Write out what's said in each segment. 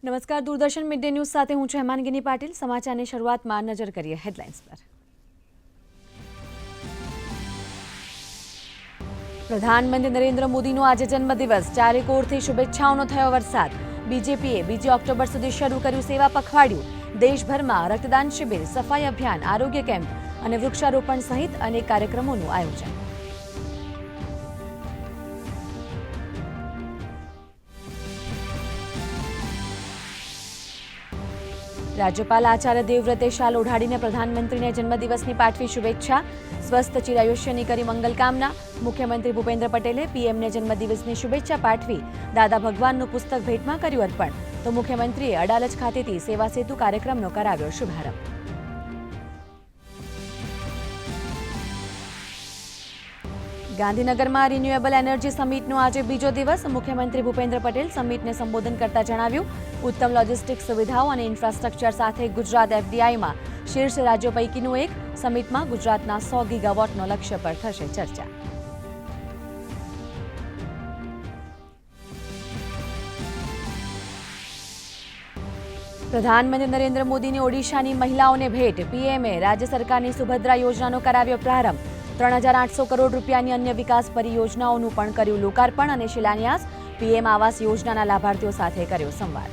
નમસ્કાર, Doordarshan mid day news સાથે હું છું હેમાંગીની પાટીલ। સમાચારની શરૂઆતમાં નજર કરીએ હેડલાઇન્સ પર। પ્રધાનમંત્રી નરેન્દ્ર મોદીનો આજે જન્મદિવસ, ચારેકોરથી શુભેચ્છાઓનો થયો વરસાદ। બીજેપીએ 2 ઓક્ટોબર સુધી શરૂ કર્યું સેવા પખવાડિયું। દેશભરમાં રક્તદાન શિબિર, સફાઈ અભિયાન, આરોગ્ય કેમ્પ અને વૃક્ષારોપણ સહિત અનેક કાર્યક્રમોનું આયોજન। રાજ્યપાલ આચાર્ય દેવવ્રતે શાલ ઓઢાડીને પ્રધાનમંત્રીને જન્મદિવસની પાઠવી શુભેચ્છા। સ્વસ્થ ચિરાયુષ્યની કરી મંગલકામના। મુખ્યમંત્રી ભૂપેન્દ્ર પટેલે પીએમને જન્મદિવસની શુભેચ્છા પાઠવી। દાદા ભગવાનનું પુસ્તક ભેટમાં કર્યું અર્પણ, તો મુખ્યમંત્રીએ અડાલજ ખાતેથી સેવા સેતુ કાર્યક્રમનો કરાવ્યો શુભારંભ। ગાંધીનગરમાં રિન્યુએબલ એનર્જી સમિટનો આજે બીજો દિવસ। મુખ્યમંત્રી ભૂપેન્દ્ર પટેલ સમિટને સંબોધન કરતા જણાવ્યું, ઉત્તમ લોજિસ્ટિક સુવિધાઓ અને ઇન્ફ્રાસ્ટ્રક્ચર સાથે ગુજરાત એફડીઆઈમાં શીર્ષ રાજ્યો પૈકીનું એક। સમિટમાં ગુજરાતના 100 ગીગાવોટનો લક્ષ્ય પર થશે ચર્ચા। પ્રધાનમંત્રી નરેન્દ્ર મોદીની ઓડિશાની મહિલાઓને ભેટ। પીએમએ રાજ્ય સરકારની સુભદ્રા યોજનાનો કરાવ્યો પ્રારંભ। 3800 કરોડ રૂપિયાની અન્ય વિકાસ પરિયોજનાઓનું પણ કર્યું લોકાર્પણ અને શિલાન્યાસ। પીએમ આવાસ યોજનાના લાભાર્થીઓ સાથે કર્યો સંવાદ।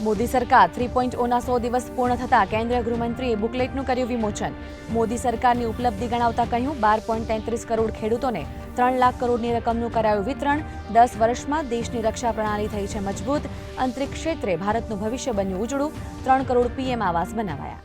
મોદી સરકાર 3.0ના 100 દિવસ પૂર્ણ થતા કેન્દ્રીય ગૃહમંત્રીએ બુકલેટનું કર્યું વિમોચન। મોદી સરકારની ઉપલબ્ધિ ગણાવતા કહ્યું, 12.33 કરોડ ખેડૂતોને 3 લાખ કરોડની રકમનું કરાયું વિતરણ। 10 વર્ષમાં દેશની રક્ષા પ્રણાલી થઈ છે મજબૂત। અંતરિક્ષ ક્ષેત્રે ભારતનું ભવિષ્ય બન્યું ઉજળું। 3 કરોડ પીએમ આવાસ બનાવાયા।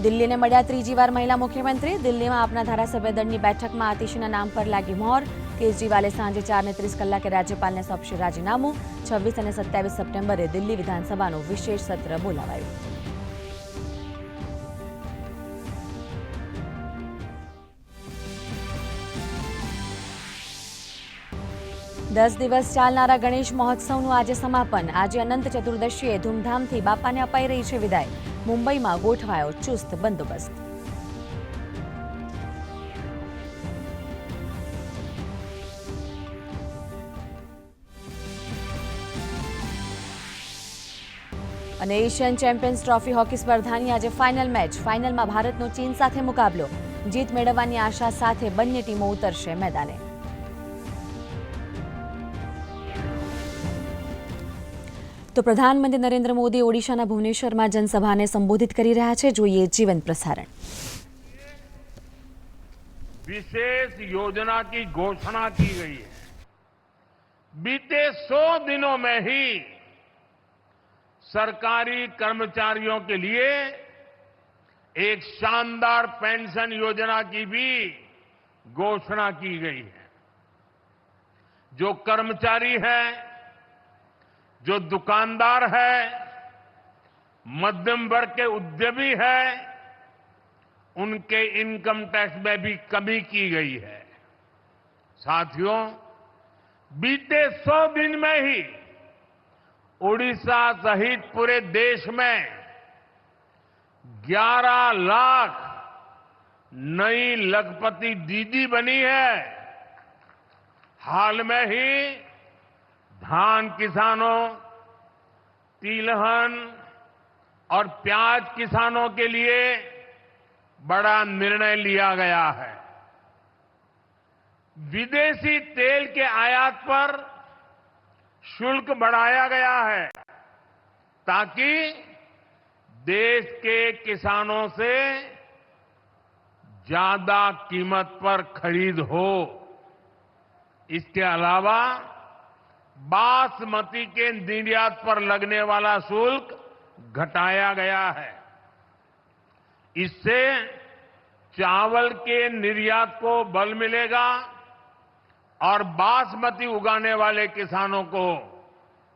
દિલ્હીને મળ્યા ત્રીજી વાર મહિલા મુખ્યમંત્રી। દિલ્હીમાં આપના ધારાસભ્ય દળની બેઠકમાં આતિશીના નામ પર લાગી મહોર। કેજરીવાલે સાંજે 4:30 કલાકે રાજ્યપાલને સોંપશે રાજીનામું। 26 અને 27 સપ્ટેમ્બરે દિલ્હી વિધાનસભાનું વિશેષ સત્ર બોલાવાયું। દસ દિવસ ચાલનારા ગણેશ મહોત્સવનું આજે સમાપન। આજે અનંત ચતુર્દશીએ ધૂમધામથી બાપાને અપાઈ રહી છે વિદાય। મુંબઈમાં ગોઠવાયો ચુસ્ત બંદોબસ્ત। અને એશિયન ચેમ્પિયન્સ ટ્રોફી હોકી સ્પર્ધાની આજે ફાઇનલ મેચ। ફાઇનલમાં ભારતનો ચીન સાથે મુકાબલો। જીત મેળવવાની આશા સાથે બંને ટીમો ઉતરશે મેદાને। તો પ્રધાનમંત્રી નરેન્દ્ર મોદી ઓડિશાના ભુવનેશ્વરમાં જનસભાને સંબોધિત કરી રહ્યા છે। જોઈએ જીવંત પ્રસારણ। विशेष योजना की घोषणा की गई है। बीते 100 दिनों में ही सरकारी कर्मचारियों के लिए एक शानदार पेंशन योजना की भी घोषणा की गई है। जो कर्मचारी है, जो दुकानदार है, मध्यम वर्ग के उद्यमी है, उनके इनकम टैक्स में भी कमी की गई है। साथियों, बीते 100 दिन में ही ओडिशा सहित पूरे देश में 11 लाख नई लखपति दीदी बनी है। हाल में ही धान किसानों, तिलहन और प्याज किसानों के लिए बड़ा निर्णय लिया गया है। विदेशी तेल के आयात पर शुल्क बढ़ाया गया है ताकि देश के किसानों से ज्यादा कीमत पर खरीद हो। इसके अलावा बासमती के निर्यात पर लगने वाला शुल्क घटाया गया है। इससे चावल के निर्यात को बल मिलेगा और बासमती उगाने वाले किसानों को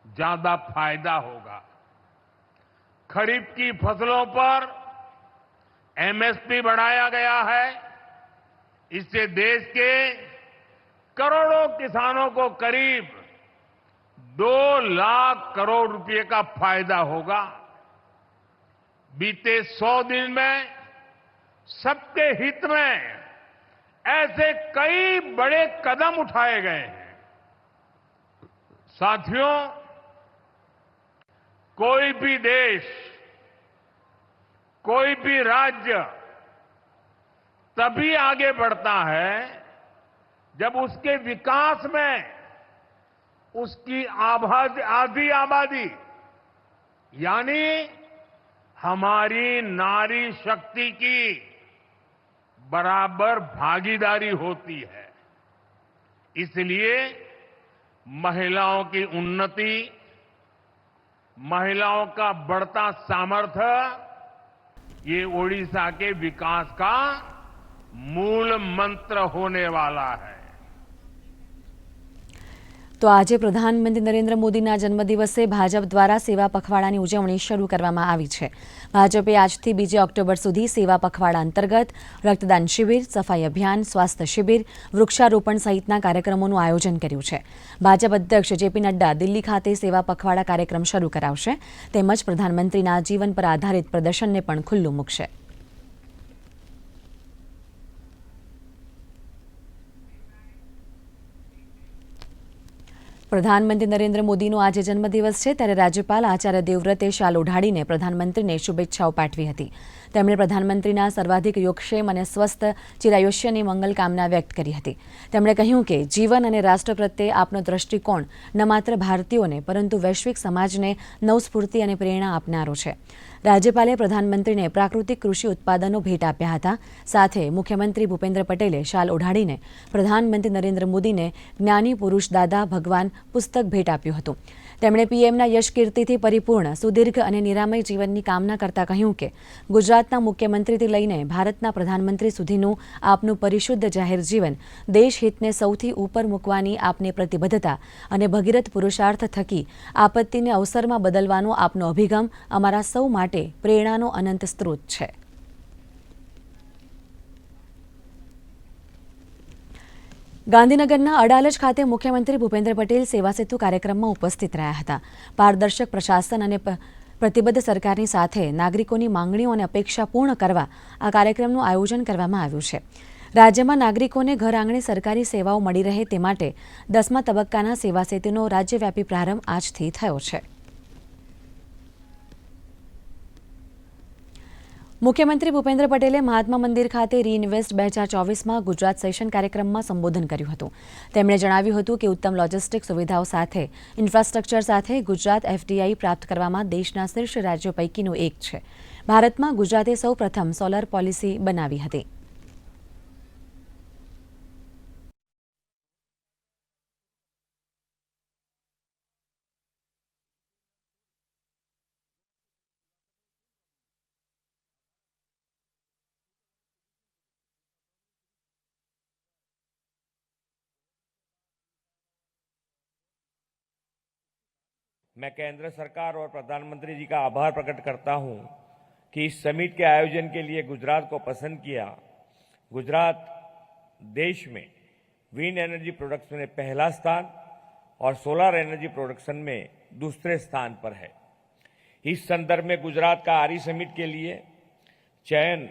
ज्यादा फायदा होगा। खरीफ की फसलों पर एमएसपी बढ़ाया गया है। इससे देश के करोड़ों किसानों को करीब 2 लाख करोड़ रुपए का फायदा होगा। बीते 100 दिन में सबके हित में ऐसे कई बड़े कदम उठाए गए हैं। साथियों, कोई भी देश, कोई भी राज्य तभी आगे बढ़ता है जब उसके विकास में उसकी आधी आबादी यानी हमारी नारी शक्ति की बराबर भागीदारी होती है। इसलिए महिलाओं की उन्नति, महिलाओं का बढ़ता सामर्थ्य ये ओडिशा के विकास का मूल मंत्र होने वाला है। તો આજે પ્રધાનમંત્રી નરેન્દ્ર મોદીના જન્મદિવસે ભાજપ દ્વારા સેવા પખવાડાની ઉજવણી શરૂ કરવામાં આવી છે। ભાજપે આજથી 2 ઓક્ટોબર સુધી સેવા પખવાડા અંતર્ગત રક્તદાન શિબિર, સફાઈ અભિયાન, સ્વાસ્થ્ય શિબિર, વૃક્ષારોપણ સહિતના કાર્યક્રમોનું આયોજન કર્યું છે। ભાજપ અધ્યક્ષ જેપી નડ્ડા દિલ્હી ખાતે સેવા પખવાડા કાર્યક્રમ શરૂ કરાવશે તેમજ પ્રધાનમંત્રીના જીવન પર આધારિત પ્રદર્શનને પણ ખુલ્લું મૂકશે। પ્રધાનમંત્રી નરેન્દ્ર મોદીનો આજે જન્મદિવસ છે ત્યારે રાજ્યપાલ આચાર્ય દેવવ્રતે શાલ ઓઢાડીને પ્રધાનમંત્રીને શુભેચ્છાઓ પાઠવી હતી। તેમણે પ્રધાનમંત્રીના સર્વાધિક યોગક્ષેમ અને સ્વસ્થ ચિરાયુષ્યની મંગલ કામના વ્યક્ત કરી હતી। તેમણે કહ્યું કે જીવન અને રાષ્ટ્ર પ્રત્યે આપનો દ્રષ્ટિકોણ ન માત્ર ભારતીયોને પરંતુ વૈશ્વિક સમાજને નવસ્ફૂર્તિ અને પ્રેરણા આપનારો છે। રાજ્યપાલે પ્રધાનમંત્રીને પ્રાકૃતિક કૃષિ ઉત્પાદનો ભેટ આપ્યા હતા। સાથે મુખ્યમંત્રી ભૂપેન્દ્ર પટેલે શાલ ઓઢાડીને પ્રધાનમંત્રી નરેન્દ્ર મોદીને જ્ઞાની પુરુષ દાદા ભગવાન પુસ્તક ભેટ આપ્યું હતું। તેમણે પીએમના યશકીર્તિથી પરિપૂર્ણ સુદીર્ઘ અને નિરામય જીવનની કામના કરતા કહ્યું કે ગુજરાતના મુખ્યમંત્રીથી લઈને ભારતના પ્રધાનમંત્રી સુધીનું આપનું પરિશુદ્ધ જાહેર જીવન દેશહિતને સૌથી ઉપર મૂકવાની આપની પ્રતિબદ્ધતા અને ભગીરથ પુરુષાર્થ થકી આપત્તિને અવસરમાં બદલવાનો આપનો અભિગમ અમારા સૌ માટે પ્રેરણાનો અનંત સ્ત્રોત છે। ગાંધીનગરના અડાલજ ખાતે મુખ્યમંત્રી ભૂપેન્દ્ર પટેલ સેવા સેતુ કાર્યક્રમમાં ઉપસ્થિત રહ્યા હતા। પારદર્શક પ્રશાસન અને પ્રતિબદ્ધ સરકારની સાથે નાગરિકોની માંગણીઓ અને અપેક્ષા પૂર્ણ કરવા આ કાર્યક્રમનું આયોજન કરવામાં આવ્યું છે। રાજ્યમાં નાગરિકોને ઘર આંગણે સરકારી સેવાઓ મળી રહે તે માટે 10મા તબક્કાના સેવા સેતુનો રાજ્યવ્યાપી પ્રારંભ આજથી થયો છે। મુખ્યમંત્રી ભૂપેન્દ્ર પટેલે મહાત્મા મંદિર ખાતે રીઇન્વેસ્ટ 2024માં ગુજરાત સેશન કાર્યક્રમમાં સંબોધન કર્યું હતું। તેમણે જણાવ્યું હતું કે ઉત્તમ લોજિસ્ટિક સુવિધાઓ સાથે ઇન્ફ્રાસ્ટ્રક્ચર સાથે ગુજરાત એફડીઆઈ પ્રાપ્ત કરવામાં દેશના શીર્ષ રાજ્યો પૈકીનું એક છે। ભારતમાં ગુજરાતે સૌ પ્રથમ સોલર પોલિસી બનાવી હતી। मैं केंद्र सरकार और प्रधानमंत्री जी का आभार प्रकट करता हूं कि इस समिट के आयोजन के लिए गुजरात को पसंद किया। गुजरात देश में विंड एनर्जी प्रोडक्शन में पहला स्थान और सोलर एनर्जी प्रोडक्शन में दूसरे स्थान पर है। इस संदर्भ में गुजरात का आरी समिट के लिए चयन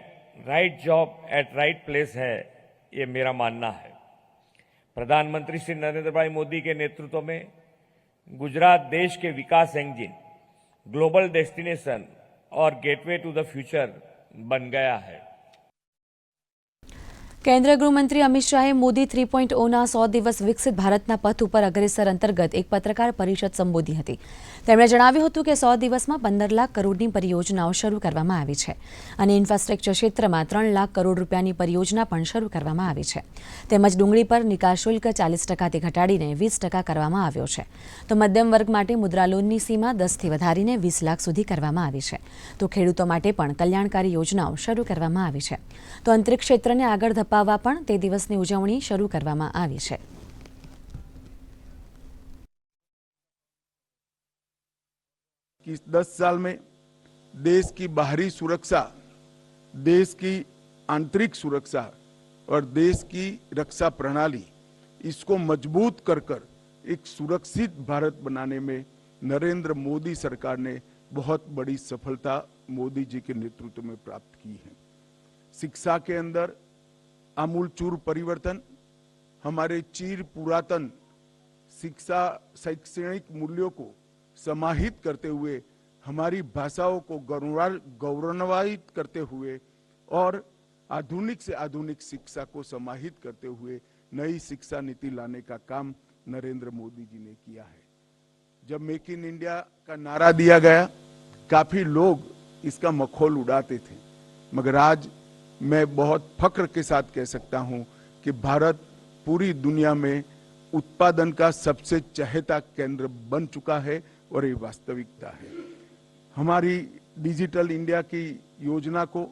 right job eight right place है, ये मेरा मानना है। प्रधानमंत्री श्री नरेंद्र भाई मोदी के नेतृत्व में गुजरात देश के विकास इंजन, ग्लोबल डेस्टिनेशन और गेटवे टू द फ्यूचर बन गया है। કેન્દ્રીય ગૃહમંત્રી અમિત શાહે મોદી 3.0ના 100 દિવસ વિકસિત ભારતના પથ ઉપર અગ્રેસર અંતર્ગત એક પત્રકાર પરિષદ સંબોધી હતી। તેમણે જણાવ્યું હતું કે 100 દિવસમાં 15 લાખ કરોડની પરિયોજનાઓ શરૂ કરવામાં આવી છે અને ઇન્ફ્રાસ્ટ્રક્ચર ક્ષેત્રમાં 3 લાખ કરોડ રૂપિયાની પરિયોજના પણ શરૂ કરવામાં આવી છે। તેમજ ડુંગળી પર નિકાસ શુલ્ક 40%થી ઘટાડીને 20% કરવામાં આવ્યો છે। તો મધ્યમ વર્ગ માટે મુદ્રા લોનની સીમા 10થી વધારીને 20 લાખ સુધી કરવામાં આવી છે। તો ખેડૂતો માટે પણ કલ્યાણકારી યોજનાઓ શરૂ કરવામાં આવી છે। તો અંતરિક્ષ ક્ષેત્રને આગળ ધપાવવા પણ તે દિવસની ઉજવણી શરૂ કરવામાં આવી છે। कि 10 साल में देश की बाहरी सुरक्षा, देश की आंतरिक सुरक्षा और देश की रक्षा प्रणाली, इसको मजबूत कर एक सुरक्षित भारत बनाने में नरेंद्र मोदी सरकार ने बहुत बड़ी सफलता मोदी जी के नेतृत्व में प्राप्त की है। शिक्षा के अंदर आमूलचूर परिवर्तन, हमारे चीर पुरातन शिक्षा शैक्षणिक मूल्यों को समाहित करते हुए, हमारी भाषाओं को गौरवान्वित करते हुए और आधुनिक से आधुनिक शिक्षा को समाहित करते हुए नई शिक्षा नीति लाने का काम नरेंद्र मोदी जी ने किया है। जब मेक इन इंडिया का नारा दिया गया, काफी लोग इसका मखौल उड़ाते थे, मगर आज मैं बहुत फख्र के साथ कह सकता हूं कि भारत पूरी दुनिया में उत्पादन का सबसे चहेता केंद्र बन चुका है और ये वास्तविकता है। हमारी डिजिटल इंडिया की योजना को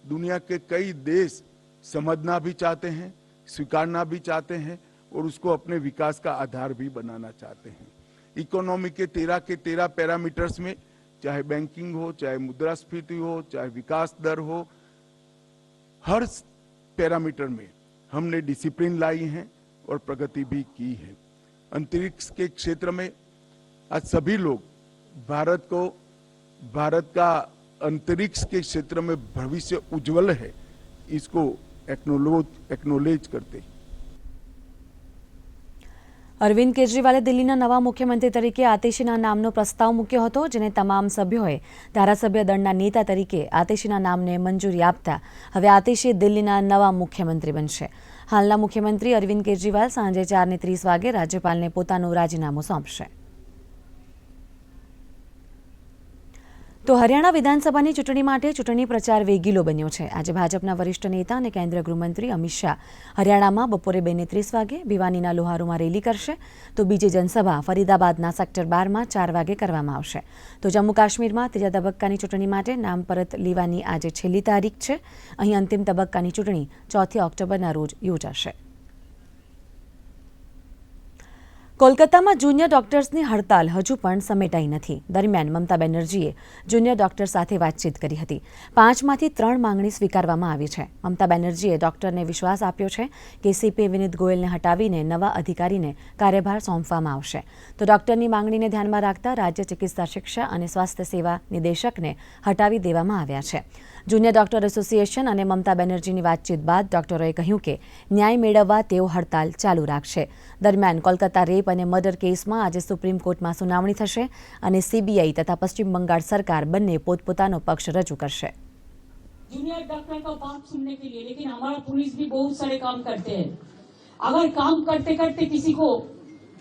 दुनिया के कई देश समझना भी चाहते हैं, स्वीकारना भी चाहते हैं और उसको अपने विकास का आधार भी बनाना चाहते हैं। इकोनॉमी के 13 पैरामीटर्स में, चाहे बैंकिंग हो, चाहे मुद्रास्फीति हो, चाहे विकास दर हो, हर पैरामीटर में हमने डिसिप्लिन लाई है और प्रगति भी की है। अंतरिक्ष के क्षेत्र में आज सभी लोग भारत का अंतरिक्ष के क्षेत्र में भविष्य उज्जवल है, इसको एक्नोलेज करते हैं। અરવિંદ કેજરીવાલે દિલ્હીના નવા મુખ્યમંત્રી તરીકે આતિશીના નામનો પ્રસ્તાવ મૂક્યો હતો, જેને તમામ સભ્યોએ ધારાસભ્ય દળના નેતા તરીકે આતિશીના નામને મંજૂરી આપતા હવે આતિશી દિલ્હીના નવા મુખ્યમંત્રી બનશે। હાલના મુખ્યમંત્રી અરવિંદ કેજરીવાલ સાંજે 4:30 વાગે રાજ્યપાલને પોતાનું રાજીનામું સોંપશે। તો હરિયાણા વિધાનસભાની ચૂંટણી માટે ચૂંટણી પ્રચાર વેગીલો બન્યો છે। આજે ભાજપના વરિષ્ઠ નેતા અને કેન્દ્રીય ગૃહમંત્રી અમિત શાહ હરિયાણામાં બપોરે 2:30 વાગે ભિવાનીના લોહારુમાં રેલી કરશે, તો બીજી જનસભા ફરીદાબાદના સેક્ટર 12માં 4 વાગે કરવામાં આવશે। તો જમ્મુ કાશ્મીરમાં ત્રીજા તબક્કાની ચૂંટણી માટે નામ પરત લેવાની આજે છેલ્લી તારીખ છે। અહીં અંતિમ તબક્કાની ચૂંટણી 4 ઓક્ટોબરના રોજ યોજાશે। કોલકાતામાં જુનિયર ડોક્ટર્સની હડતાલ હજુ પણ સમેટાઈ નથી। દરમિયાન મમતા બેનર્જીએ જુનિયર ડોક્ટર સાથે વાતચીત કરી હતી। 5માંથી 3 માંગણી સ્વીકારવામાં આવી છે। મમતા બેનર્જીએ ડોક્ટરને વિશ્વાસ આપ્યો છે કે સીપી વિનીત ગોયલને હટાવીને નવા અધિકારીને કાર્યભાર સોંપવામાં આવશે। તો ડોક્ટરની માંગણીને ધ્યાનમાં રાખતા રાજ્ય ચિકિત્સા શિક્ષા અને સ્વાસ્થ્ય સેવા નિદેશકને હટાવી દેવામાં આવ્યા છે। જુનિયર ડોક્ટર એસોસિએશન અને મમતા બેનર્જીની વાતચીત બાદ ડોક્ટરોએ કહ્યું કે ન્યાય મેળવવા તેઓ હડતાલ ચાલુ રાખશે। દરમિયાન કોલકાતા રેપ અને મર્ડર કેસમાં આજે સુપ્રીમ કોર્ટમાં સુનાવણી થશે અને સીબીઆઈ તથા પશ્ચિમ બંગાળ સરકાર બંને પોતપોતાનો પક્ષ રજૂ કરશે। जूनियर डॉक्टर का बात सुनने के लिए, लेकिन हमारा पुलिस भी बहुत सारे काम करते हैं। अगर काम करते करते किसी को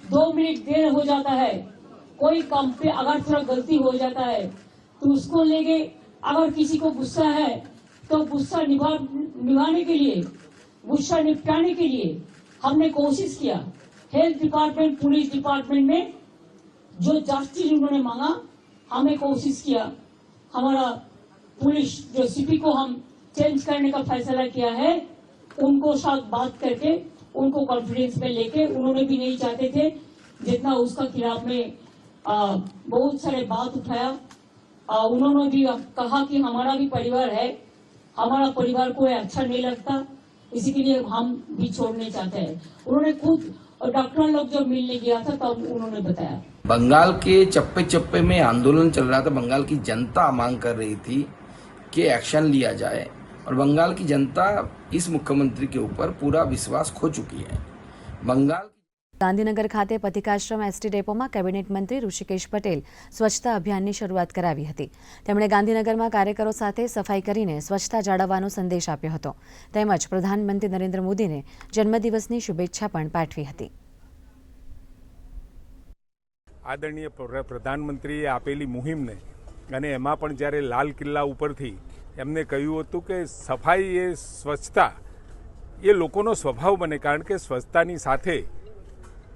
2 मिनट देर हो जाता है, कोई काम पे अगर थोड़ा गलती हो जाता है तो उसको लेके, अगर किसी को गुस्सा है तो गुस्सा निभाने के लिए, गुस्सा निपटाने के लिए हमने कोशिश किया। हेल्थ डिपार्टमेंट, पुलिस डिपार्टमेंट में जो जस्टिस उन्होंने मांगा, हमें कोशिश किया। हमारा पुलिस जो सीपी को हम चेंज करने का फैसला किया है, उनको साथ बात करके उनको कॉन्फिडेंस में लेके, उन्होंने भी नहीं चाहते थे जितना उसका खिलाफ में बहुत सारे बात उठाया। उन्होंने भी कहा कि हमारा भी परिवार है, हमारा परिवार को अच्छा नहीं लगता, इसी के लिए हम भी छोड़ने चाहते हैं। उन्होंने खुद डॉक्टर लोग जब मिलने गया था तब उन्होंने बताया। बंगाल के चप्पे चप्पे में आंदोलन चल रहा था। बंगाल की जनता मांग कर रही थी कि एक्शन लिया जाए और बंगाल की जनता इस मुख्यमंत्री के ऊपर पूरा विश्वास खो चुकी है। बंगाल ગાંધીનગર ખાતે પથિકાશ્રમ એસટી ડેપોમાં કેબિનેટ મંત્રી ઋષિકેશ પટેલ સ્વચ્છતા અભિયાનની શરૂઆત કરાવી હતી। તેમણે ગાંધીનગરમાં કાર્યકરો સાથે સફાઈ કરીને સ્વચ્છતા જાળવવાનો સંદેશ આપ્યો હતો, તેમજ પ્રધાનમંત્રી નરેન્દ્ર મોદીને જન્મદિવસની શુભેચ્છા પણ પાઠવી હતી। આદરણીય પ્રધાનમંત્રીએ આપેલી મુહિમને અને એમાં પણ જ્યારે લાલ કિલ્લા ઉપરથી એમને કહ્યું હતું કે સફાઈ એ સ્વચ્છતા એ લોકોનો સ્વભાવ બને, કારણ કે સ્વચ્છતાની સાથે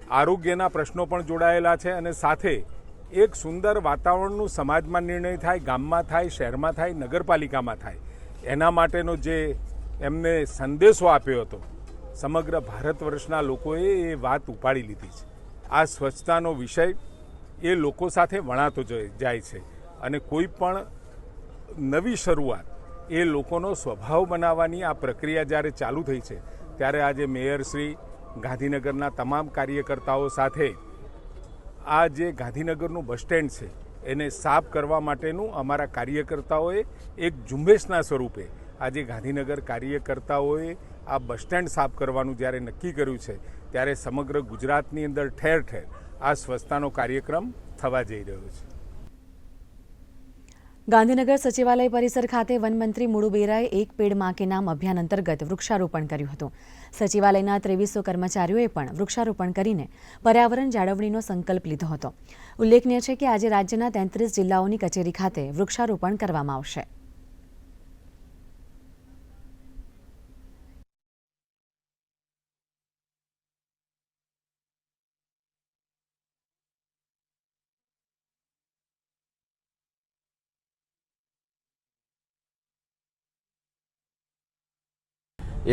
આરોગ્યના પ્રશ્નો પણ જોડાયેલા છે અને સાથે એક સુંદર વાતાવરણનું સમાજમાં નિર્ણય થાય, ગામમાં થાય, શહેરમાં થાય, નગરપાલિકામાં થાય, એના માટેનો જે એમને સંદેશો આપ્યો હતો, સમગ્ર ભારત વર્ષના લોકોએ એ વાત ઉપાડી લીધી છે। આ સ્વચ્છતાનો વિષય એ લોકો સાથે વણાતો જાય છે અને કોઈ પણ નવી શરૂઆત એ લોકોનો સ્વભાવ બનાવવાની આ પ્રક્રિયા જ્યારે ચાલુ થઈ છે, ત્યારે આજે મેયરશ્રી, ગાંધીનગરના તમામ કાર્યકર્તાઓ સાથે આ જે ગાંધીનગરનું બસ સ્ટેન્ડ છે એને સાફ કરવા માટેનું અમારા કાર્યકર્તાઓએ એક ઝુંબેશના સ્વરૂપે આજે ગાંધીનગર કાર્યકર્તાઓએ આ બસ સ્ટેન્ડ સાફ કરવાનું જ્યારે નક્કી કર્યું છે ત્યારે સમગ્ર ગુજરાતની અંદર ઠેર ઠેર આ સ્વચ્છતાનો કાર્યક્રમ થવા જઈ રહ્યો છે. ગાંધીનગર સચિવાલય પરિસર ખાતે વનમંત્રી મુળુ બેરાએ એક પેડ માં કે નામ અભિયાન અંતર્ગત વૃક્ષારોપણ કર્યું હતું. સચિવાલયના 2300 કર્મચારીઓએ પણ વૃક્ષારોપણ કરીને પર્યાવરણ જાળવણીનો સંકલ્પ લીધો હતો. ઉલ્લેખનીય છે કે આજે રાજ્યના 33 જિલ્લાઓની કચેરી ખાતે વૃક્ષારોપણ કરવામાં આવશે.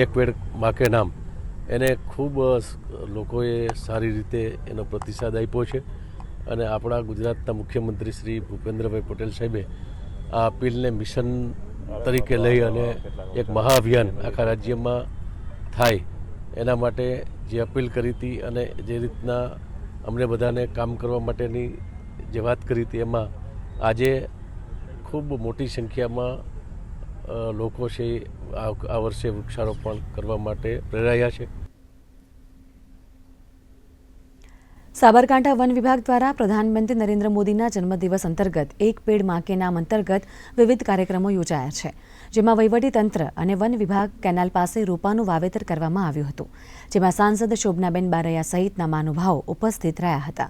એક પેડ માં કે નામ એને ખૂબ લોકોએ સારી રીતે એનો પ્રતિસાદ આપ્યો છે અને આપણા ગુજરાતના મુખ્યમંત્રી શ્રી ભૂપેન્દ્રભાઈ પટેલ સાહેબે આ અપીલને મિશન તરીકે લઈ અને એક મહાઅભિયાન આખા રાજ્યમાં થાય એના માટે જે અપીલ કરી હતી અને જે રીતના અમને બધાને કામ કરવા માટેની જે વાત કરી હતી એમાં આજે ખૂબ મોટી સંખ્યામાં લોકો છે આ વર્ષે વૃક્ષારોપણ કરવા માટે પ્રેરાયા છે. સાબરકાંઠા વન વિભાગ દ્વારા પ્રધાનમંત્રી નરેન્દ્ર મોદીના જન્મદિવસ અંતર્ગત એક પેડ માં કે નામ અંતર્ગત વિવિધ કાર્યક્રમો યોજાયા છે, જેમાં વહીવટીતંત્ર અને વન વિભાગ કેનાલ પાસે રોપાનું વાવેતર કરવામાં આવ્યું હતું, જેમાં સાંસદ શોભનાબેન બારૈયા સહિતના મહાનુભાવો ઉપસ્થિત રહ્યા હતા.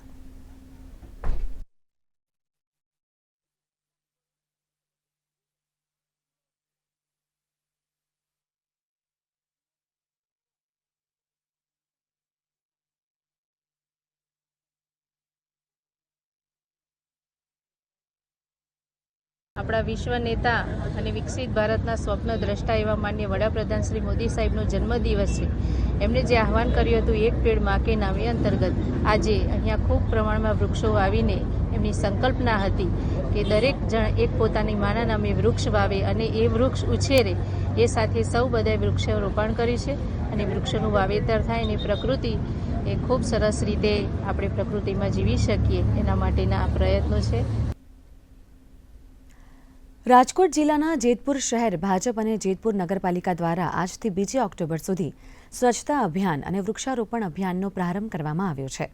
આપણા વિશ્વ નેતા અને વિકસિત ભારતના સ્વપ્ન દ્રષ્ટા એવા માન્ય વડાપ્રધાન શ્રી મોદી સાહેબનો જન્મદિવસ છે. એમણે જે આહવાન કર્યું હતું એક પેડ માં કે નામ, એ અંતર્ગત આજે અહીંયા ખૂબ પ્રમાણમાં વૃક્ષો વાવીને એમની સંકલ્પના હતી કે દરેક જણ એક પોતાની માના નામે વૃક્ષ વાવે અને એ વૃક્ષ ઉછેરે. એ સાથે સૌ બધાએ વૃક્ષારોપણ કર્યું છે અને વૃક્ષોનું વાવેતર થાય અને પ્રકૃતિ એ ખૂબ સરસ રીતે આપણે પ્રકૃતિમાં જીવી શકીએ એના માટેના આ પ્રયત્નો છે. રાજકોટ જિલ્લાના જેતપુર શહેર ભાજપ અને જેતપુર નગરપાલિકા દ્વારા આજથી 2 ઓક્ટોબર સુધી સ્વચ્છતા અભિયાન અને વૃક્ષારોપણ અભિયાનનો પ્રારંભ કરવામાં આવ્યો છે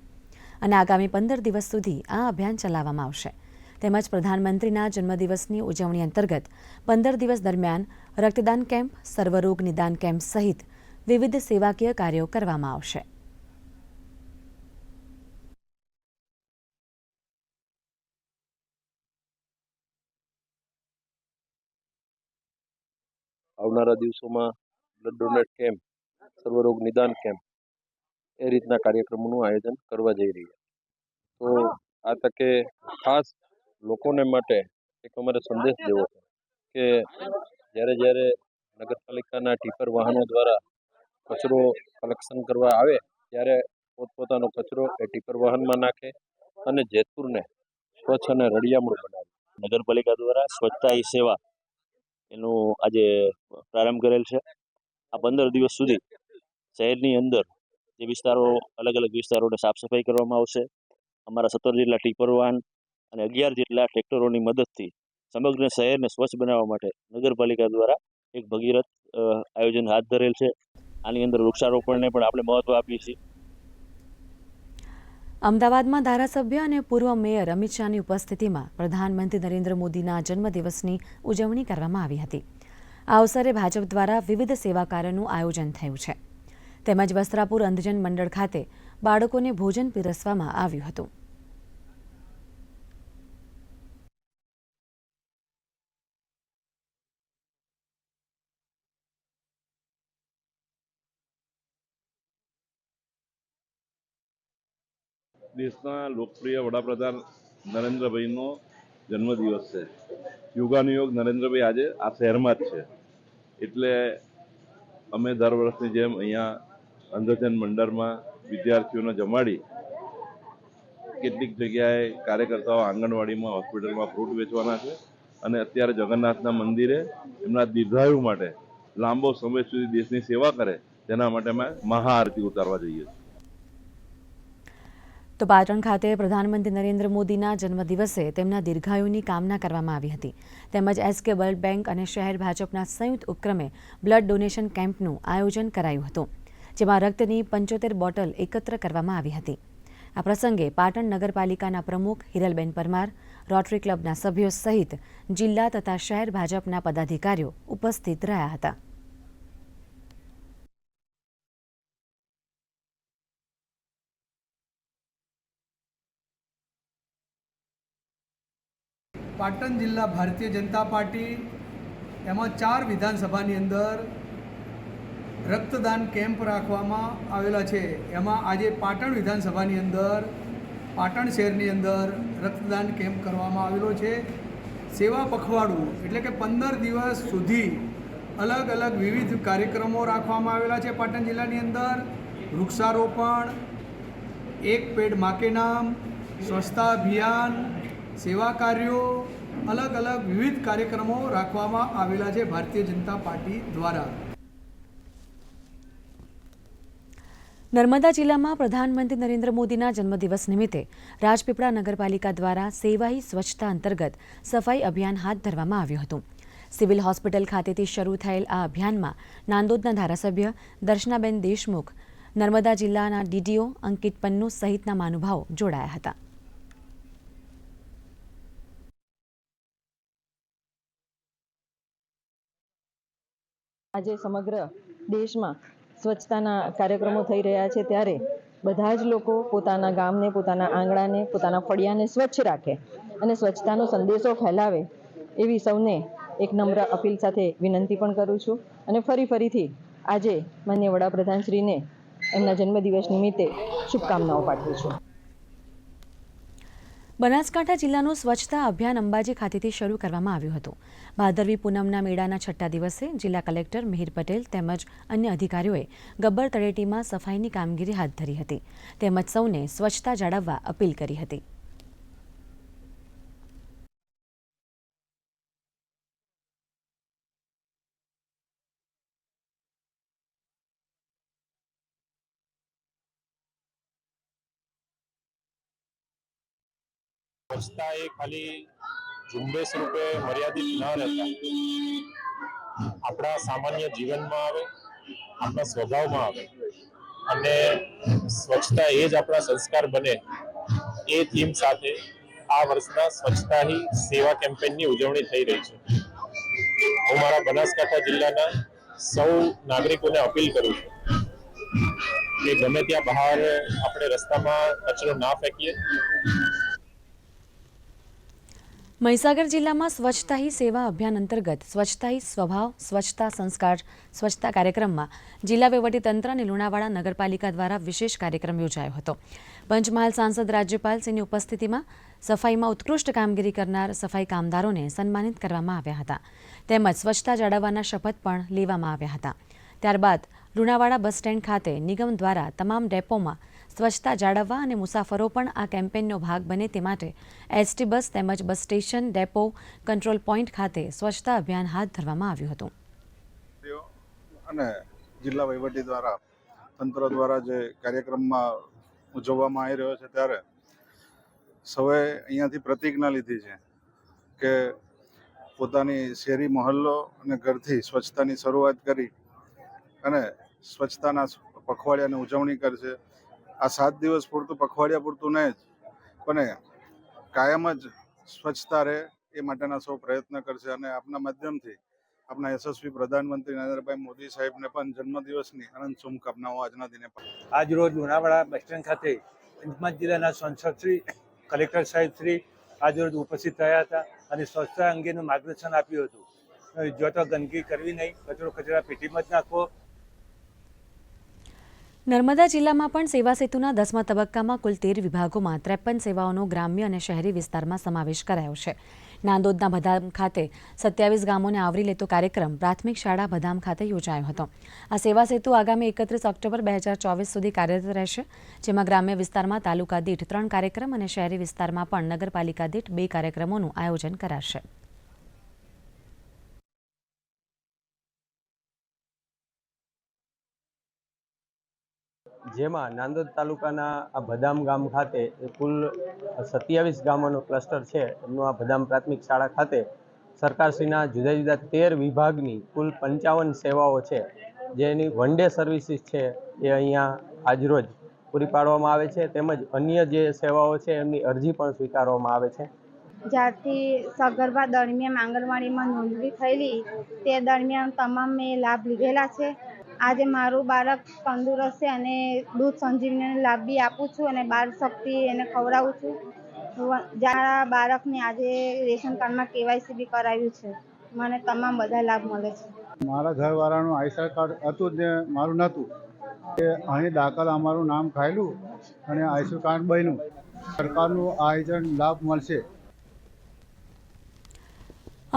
અને આગામી 15 દિવસ સુધી આ અભિયાન ચલાવવામાં આવશે. તેમજ પ્રધાનમંત્રીના જન્મદિવસની ઉજવણી અંતર્ગત 15 દિવસ દરમિયાન રક્તદાન કેમ્પ, સર્વરોગ નિદાન કેમ્પ સહિત વિવિધ સેવાકીય કાર્યો કરવામાં આવશે. આવનારા દિવસોમાં બ્લડ ડોનેટ કેમ્પ, સર્વરોગ નિદાન કેમ્પ એ રીતના કાર્યક્રમોનું આયોજન કરવા જઈ રહ્યા. તો આ તકે ખાસ લોકોને માટે એક અમારે સંદેશ દેવો છે કે જ્યારે નગરપાલિકાના ટીપર વાહનો દ્વારા કચરો કલેક્શન કરવા આવે ત્યારે પોતપોતાનો કચરો એ ટીપર વાહનમાં નાખે અને જેતપુરને સ્વચ્છ અને રળિયામણું બનાવે. નગરપાલિકા દ્વારા સ્વચ્છતા હી સેવા એનો આજે પ્રારંભ કરેલ છે. આ 15 દિવસ સુધી શહેરની અંદર જે વિસ્તારો, અલગ અલગ વિસ્તારોને સાફ સફાઈ કરવામાં આવશે. અમારા 17 જેટલા ટીપર વાહન અને 11 જેટલા ટ્રેક્ટરોની મદદથી સમગ્ર શહેરને સ્વચ્છ બનાવવા માટે નગરપાલિકા દ્વારા એક ભગીરથ આયોજન હાથ ધરેલ છે. આની અંદર વૃક્ષારોપણને પણ આપણે મહત્વ આપીએ છીએ. અમદાવાદમાં ધારાસભ્ય અને પૂર્વ મેયર અમિત શાહની ઉપસ્થિતિમાં પ્રધાનમંત્રી નરેન્દ્ર મોદીના જન્મદિવસની ઉજવણી કરવામાં આવી હતી. આ અવસરે ભાજપ દ્વારા વિવિધ સેવા કાર્યોનું આયોજન થયું છે. તેમજ વસ્ત્રાપુર અંધજન મંડળ ખાતે બાળકોને ભોજન પીરસવામાં આવ્યું હતું. દેશના લોકપ્રિય વડાપ્રધાન નરેન્દ્રભાઈનો જન્મદિવસ છે. યોગાનુયોગ નરેન્દ્રભાઈ આજે આ શહેરમાં જ છે. એટલે અમે દર વર્ષની જેમ અહીંયા અંધજન મંડળમાં વિદ્યાર્થીઓને જમાડી કેટલીક જગ્યાએ કાર્યકર્તાઓ આંગણવાડીમાં, હોસ્પિટલમાં ફ્રૂટ વેચવાના છે અને અત્યારે જગન્નાથના મંદિરે એમના દીર્ઘાયુ માટે લાંબો સમય સુધી દેશની સેવા કરે તેના માટે અમે મહાઆરતી ઉતારવા જઈએ છીએ. તો પાટણ ખાતે પ્રધાનમંત્રી નરેન્દ્ર મોદીના જન્મદિવસે તેમના દીર્ઘાયુની કામના કરવામાં આવી હતી. તેમજ એસકે બ્લડ બેંક અને શહેર ભાજપના સંયુક્ત ઉપક્રમે બ્લડ ડોનેશન કેમ્પનું આયોજન કરાયું હતું, જેમાં રક્તની 75 બોટલ એકત્ર કરવામાં આવી હતી. આ પ્રસંગે પાટણ નગરપાલિકાના પ્રમુખ હિરલબેન પરમાર, રોટરી ક્લબના સભ્યો સહિત જિલ્લા તથા શહેર ભાજપના પદાધિકારીઓ ઉપસ્થિત રહ્યા હતા. પાટણ જિલ્લા ભારતીય જનતા પાર્ટી એમાં 4 વિધાનસભાની અંદર રક્તદાન કેમ્પ રાખવામાં આવેલા છે. એમાં આજે પાટણ વિધાનસભાની અંદર પાટણ શહેરની અંદર રક્તદાન કેમ્પ કરવામાં આવેલો છે. સેવા પખવાડું એટલે કે 15 દિવસ સુધી અલગ અલગ વિવિધ કાર્યક્રમો રાખવામાં આવેલા છે. પાટણ જિલ્લાની અંદર વૃક્ષારોપણ, એક પેડ માં કે નામ, સ્વચ્છતા અભિયાન, સેવા કાર્યો, અલગ અલગ વિવિધ કાર્યક્રમો રાખવામાં આવેલા છે ભારતીય જનતા પાર્ટી દ્વારા. નર્મદા જિલ્લામાં પ્રધાનમંત્રી નરેન્દ્ર મોદીના જન્મદિવસ નિમિત્તે રાજપીપળા નગરપાલિકા દ્વારા સેવા હી સ્વચ્છતા અંતર્ગત સફાઈ અભિયાન હાથ ધરવામાં આવ્યું હતું. સિવિલ હોસ્પિટલ ખાતેથી શરૂ થયેલ આ અભિયાનમાં નાંદોદના ધારાસભ્ય દર્શનાબેન દેશમુખ, નર્મદા જિલ્લાના ડીડીઓ અંકિત પન્નુ સહિતના મહાનુભાવો જોડાયા હતા. આજે સમગ્ર દેશમાં સ્વચ્છતાના કાર્યક્રમો થઈ રહ્યા છે, ત્યારે બધા જ લોકો પોતાના ગામને, પોતાના આંગણાને, પોતાના ફળિયાને સ્વચ્છ રાખે અને સ્વચ્છતાનો સંદેશો ફેલાવે એવી સૌને એક નમ્ર અપીલ સાથે વિનંતી પણ કરું છું. અને ફરીથી આજે માનનીય વડાપ્રધાનશ્રીને એમના જન્મદિવસ નિમિત્તે શુભકામનાઓ પાઠવું છું. બનાસકાંઠા જિલ્લાનું સ્વચ્છતા અભિયાન અંબાજી ખાતેથી શરૂ કરવામાં આવ્યું હતું. ભાદરવી પૂનમના મેળાના 6ઠ્ઠા દિવસે જિલ્લા કલેક્ટર મિહિર પટેલ તેમજ અન્ય અધિકારીઓએ ગબ્બર તળેટીમાં સફાઈની કામગીરી હાથ ધરી હતી, તેમજ સૌને સ્વચ્છતા જાળવવા અપીલ કરી હતી. સ્વચ્છતા એ ખાલી ઝુંબેશ રૂપે મર્યાદિત ન રહેતા આપણા સામાન્ય જીવનમાં આવે, આપણા સ્વભાવમાં આવે અને સ્વચ્છતા એ જ આપણા સંસ્કાર બને, એ થીમ સાથે આ વર્ષના સ્વચ્છતા હી સેવા કેમ્પેનની ઉજવણી થઈ રહી છે. હું મારા બનાસકાંઠા જિલ્લાના સૌ નાગરિકોને અપીલ કરું છું કે ગમે ત્યાં બહાર આપણે રસ્તામાં કચરો ના ફેંકીએ. મહીસાગર જિલ્લામાં સ્વચ્છતા હી સેવા અભિયાન અંતર્ગત સ્વચ્છતા હી સ્વભાવ, સ્વચ્છતા સંસ્કાર, સ્વચ્છતા કાર્યક્રમમાં જિલ્લા વહીવટીતંત્ર અને લુણાવાડા નગરપાલિકા દ્વારા વિશેષ કાર્યક્રમ યોજાયો હતો. પંચમહાલ સાંસદ રાજ્યપાલશ્રીની ઉપસ્થિતિમાં સફાઈમાં ઉત્કૃષ્ટ કામગીરી કરનાર સફાઈ કામદારોને સન્માનિત કરવામાં આવ્યા હતા, તેમજ સ્વચ્છતા જાળવવાના શપથ પણ લેવામાં આવ્યા હતા. ત્યારબાદ લુણાવાડા બસ સ્ટેન્ડ ખાતે નિગમ દ્વારા તમામ ડેપોમાં સ્વચ્છતા જાળવવા અને મુસાફરો પણ આ કેમ્પેનનો ભાગ બને તે માટે એસટી બસ તેમજ bus station, depot, control point ખાતે સ્વચ્છતા અભિયાન હાથ ધરવામાં આવ્યું હતું. અને જિલ્લા વહીવટી દ્વારા તંત્ર દ્વારા જે કાર્યક્રમમાં ઉજવવામાં આવી રહ્યો છે, ત્યારે સૌએ અહીંયાથી પ્રતિજ્ઞા લીધી છે કે પોતાની શેરી, મહોલ્લો અને ઘરથી સ્વચ્છતાની શરૂઆત કરી અને સ્વચ્છતાના પખવાડિયાની ઉજવણી કરશે. આ 7 દિવસ પૂરતું, પખવાડિયા પૂરતું નહીં પણ કાયમ જ સ્વચ્છતા રહે એ માટેના સૌ પ્રયત્ન કરશે. અને આપના માધ્યમથી આપના યશસ્વી પ્રધાનમંત્રી નરેન્દ્રભાઈ મોદી સાહેબને પણ જન્મદિવસની અનંત શુભકામનાઓ આજના દિને. આજ રોજ લુણાવાડા બસ સ્ટેન્ડ ખાતે પંચમહાલ જિલ્લાના સાંસદ શ્રી, કલેક્ટર સાહેબ શ્રી આજ રોજ ઉપસ્થિત રહ્યા હતા અને સ્વચ્છતા અંગેનું માર્ગદર્શન આપ્યું હતું. જો તો ગંદકી કરવી નહીં, કચરો કચરા પેટીમાં જ નાખવો. નર્મદા જિલ્લામાં પણ સેવા સેતુના 10મા તબક્કામાં કુલ 13 વિભાગોમાં 53 સેવાઓનો ગ્રામ્ય અને શહેરી વિસ્તારમાં સમાવેશ કરાયો છે. નાંદોદના બદામ ખાતે 27 ગામોને આવરી લેતો કાર્યક્રમ પ્રાથમિક શાળા બદામ ખાતે યોજાયો હતો. આ સેવા સેતુ આગામી 31 ઓક્ટોબર 2024 સુધી કાર્યરત રહેશે, જેમાં ગ્રામ્ય વિસ્તારમાં તાલુકા દીઠ 3 કાર્યક્રમ અને શહેરી વિસ્તારમાં પણ નગરપાલિકા દીઠ 2 કાર્યક્રમોનું આયોજન કરાશે. જેમાં નાંદોદ તાલુકાના આ ભદામ ગામ ખાતે કુલ 27 ગામોનો ક્લસ્ટર છે. એમનું આ ભદામ પ્રાથમિક શાળા ખાતે સરકારશ્રીના જુદા જુદા 13 વિભાગની કુલ 55 સેવાઓ છે, જેની વન ડે સર્વિસીસ છે એ અહીંયા આજરોજ પૂરી પાડવામાં આવે છે, તેમજ અન્ય જે સેવાઓ છે એમની અરજી પણ સ્વીકારવામાં આવે છે. જ્યારથી સગર્ભા દરમિયાન આંગણવાડીમાં નોંધણી થયેલી તે દરમિયાન તમામ મેં લાભ લીધેલા છે. આજે મારું બાળક તંદુરસ્ત છે અને દૂધ સંજીવનીનો લાભ બી આપું છું અને બાળ શક્તિ એને ખવડાવું છું. જ્યાં બાળકને આજે રેશન કાર્ડમાં KYC બી કરાવ્યું છે. મને તમામ બધા લાભ મળે છે. મારા ઘરવાળાનું આઈસર કાર્ડ હતું ને મારું નહોતું, એ અહીં દાખલ અમારું નામ ખાયેલું અને આઈસર કાર્ડ બન્યું. સરકારનું આયોજન લાભ મળશે.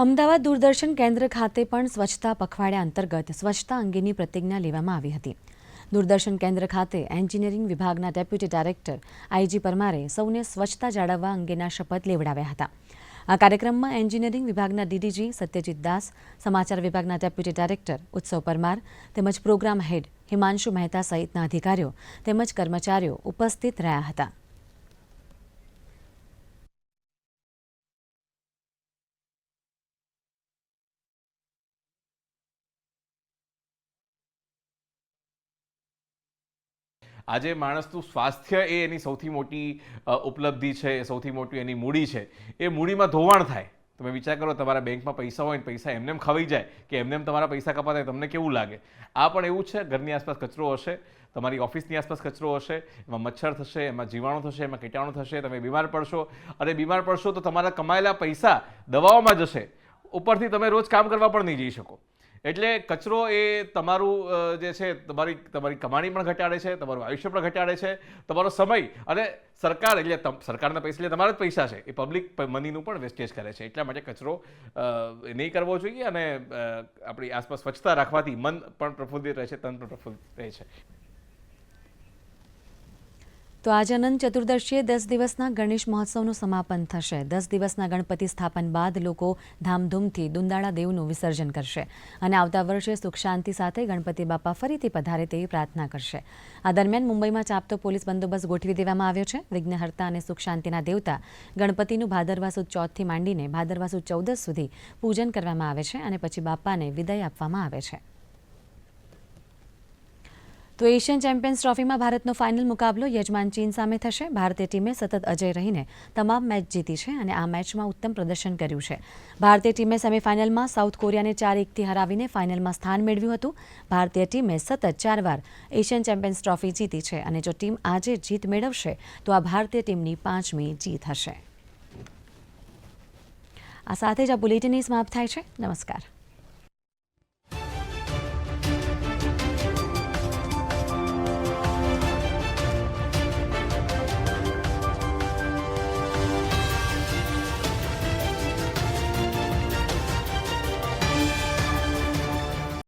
અમદાવાદ દૂરદર્શન કેન્દ્ર ખાતે પણ સ્વચ્છતા પખવાડિયા અંતર્ગત સ્વચ્છતા અંગેની પ્રતિજ્ઞા લેવામાં આવી હતી. દૂરદર્શન કેન્દ્ર ખાતે એન્જિનિયરિંગ વિભાગના ડેપ્યુટી ડાયરેક્ટર IG પરમારે સૌને સ્વચ્છતા જાળવવા અંગેના શપથ લેવડાવ્યા હતા. આ કાર્યક્રમમાં એન્જિનિયરિંગ વિભાગના DDG સત્યજીત દાસ, સમાચાર વિભાગના ડેપ્યુટી ડાયરેક્ટર ઉત્સવ પરમાર તેમજ પ્રોગ્રામ હેડ હિમાંશુ મહેતા સહિતના અધિકારીઓ તેમજ કર્મચારીઓ ઉપસ્થિત રહ્યા હતા. આજે માણસનું સ્વાસ્થ્ય એ એની સૌથી મોટી ઉપલબ્ધિ છે, સૌથી મોટી એની મૂડી છે. એ મૂડીમાં ધોવાણ થાય. તમે વિચાર કરો, તમારા બેંકમાં પૈસા હોય ને પૈસા એમને ખવાઈ જાય કે એમને તમારા પૈસા કપાતા હોય, તમને કેવું લાગે? આ પણ એવું છે. ઘરની આસપાસ કચરો હશે, તમારી ઓફિસની આસપાસ કચરો હશે, એમાં મચ્છર થશે, એમાં જીવાણુ થશે, એમાં કીટાણુ થશે, તમે બીમાર પડશો. અને બીમાર પડશો તો તમારા કમાયેલા પૈસા દવાઓમાં જશે. ઉપરથી તમે રોજ કામ કરવા પણ નહીં જઈ શકો. એટલે કચરો એ તમારું જે છે તમારી કમાણી પણ ઘટાડે છે, તમારું આયુષ્ય પણ ઘટાડે છે, તમારો સમય. અને સરકાર એટલે સરકારના પૈસા એટલે તમારા જ પૈસા છે, એ પબ્લિક મનીનું પણ વેસ્ટેજ કરે છે. એટલા માટે કચરો નહીં કરવો જોઈએ. અને આપણી આસપાસ સ્વચ્છતા રાખવાથી મન પણ પ્રફુલ્લિત રહે છે, તન પણ પ્રફુલ્લિત રહે છે. તો આજે અનંત ચતુર્દશીએ 10 દિવસના ગણેશ મહોત્સવનું સમાપન થશે. 10 દિવસના ગણપતિ સ્થાપન બાદ લોકો ધામધૂમથી દુંદાળા દેવનું વિસર્જન કરશે અને આવતા વર્ષે સુખ શાંતિ સાથે ગણપતિ બાપા ફરીથી પધારે તેવી પ્રાર્થના કરશે. આ દરમિયાન મુંબઈમાં ચાપતો પોલીસ બંદોબસ્ત ગોઠવી દેવામાં આવ્યો છે. વિઘ્નહર્તા અને સુખ શાંતિના દેવતા ગણપતિનું ભાદરવા સુદ 4થી માંડીને ભાદરવા સુદ 14 સુધી પૂજન કરવામાં આવે છે અને પછી બાપાને વિદાય આપવામાં આવે છે. તો એશિયન ચેમ્પિયન્સ ટ્રોફીમાં ભારતનો ફાઇનલ મુકાબલો યજમાન ચીન સામે થશે. ભારતીય ટીમે સતત અજય રહીને તમામ મેચ જીતી છે અને આ મેચમાં ઉત્તમ પ્રદર્શન કર્યું છે. ભારતીય ટીમે સેમીફાઇનલમાં સાઉથ કોરિયાને 4-1થી હરાવીને ફાઇનલમાં સ્થાન મેળવ્યું હતું. ભારતીય ટીમે સતત 4 વાર એશિયન ચેમ્પિયન્સ ટ્રોફી જીતી છે અને જો ટીમ આજે જીત મેળવશે તો આ ભારતીય ટીમની 5મી જીત હશે. આ સાથે જ આ બુલેટિન સમાપ્ત થાય છે. નમસ્કાર.